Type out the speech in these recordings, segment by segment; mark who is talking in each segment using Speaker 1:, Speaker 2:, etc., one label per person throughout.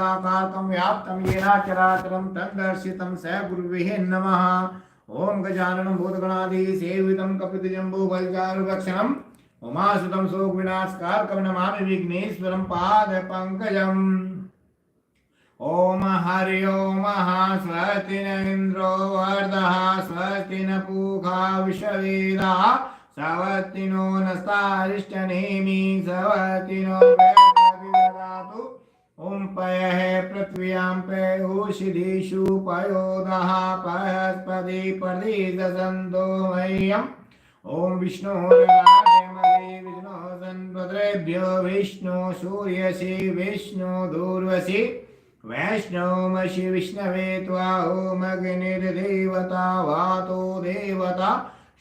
Speaker 1: मंडलाकारकं व्याप्तं येन चराचरं तद्दर्शितं स गुरुवे नमः। ओम गजाननं भूतगणाधिसेवितं कपितजम्बूफलचारुभक्षणं उमासुतं शोकविनाशकारकं नमामि विघ्नेश्वरं पादपङ्कजम्। ओम हरि ओम स्वस्ति न इंद्रो वर्धः स्वस्ति न पूषा विश्ववेदाः स्वस्ति नो नस्तारिष्टनेमि स्वस्ति नो बृहस्पतिर्दधातु। ओम पयः पृथिव्यां पयोषिधीषु पयोदः बृहस्पति प्रदिशन्तो मह्यम्। ओम विष्णुर्राजमहे विष्णु सन्पद्रेभ्यो विष्णु सूर्यसि विष्णु दूर्वसि वैष्णवमसि विष्णवे त्वा ओम अग्निर्देवता वातो देवता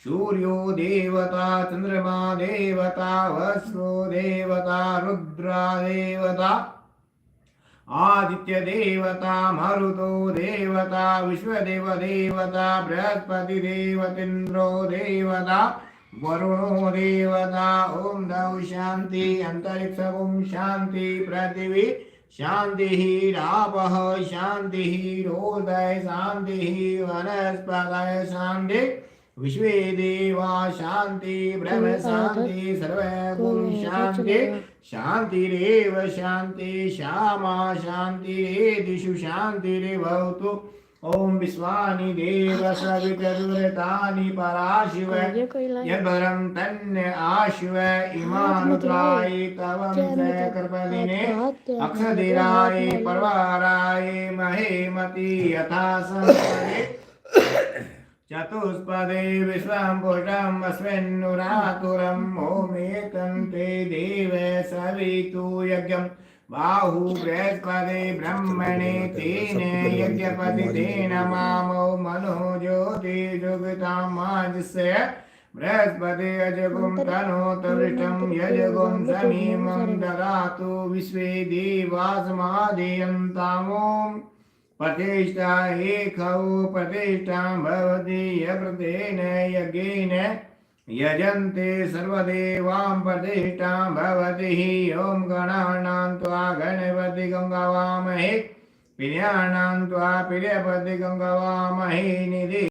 Speaker 1: सूर्यो देवता चंद्रमा देवता वसु देवता रुद्रा देवता आदित्य देवता मरुतो देवता विश्वदेव देवता बृहस्पति देवतेन्द्रो देवता वरुणो देवता। ओम द्यौ शांति अंतरिक्ष ओम शांति पृथिवी शांति रापः शांति रोदय शांति वनस्पतय शांति विश्वे देवा शांति ब्रह्म शांति सर्वगुण शांति शांतिरेव शांति श्यामा शांतिरेदिषु शांतिर्भवतु। ओम विश्वानि देव सवितरुरतानि पराशिव यद्वरं तन्न आशिव इमानुत्राय तवं स कृपदिने अक्षधिराय परवाराय महेमति यथा संस्पदे चतुष्पदे विश्वं पुष्टम् अस्मिन्नुरातुरम् ओमेतं ते देव सवितु यज्ञम् बाहु बृहस्पति ब्रह्मणे तेन यज्ञपति तेन मामो मनो ज्योतिर्जुगतामाजस्य बृहस्पति अजगुं तनोतविष्टं यजगुं समीमं ददातु विश्वे देवासमादयन्तामों प्रतिष्ठा एकौ प्रतिष्ठां भवति यप्रतेन यज्ञेन यजन्ते सर्वदेवां प्रतिष्ठां भवति। ओम गणानां त्वा गणपतिं गवामहे पिण्यानां त्वा पिर्यपतिं गवामहे निधि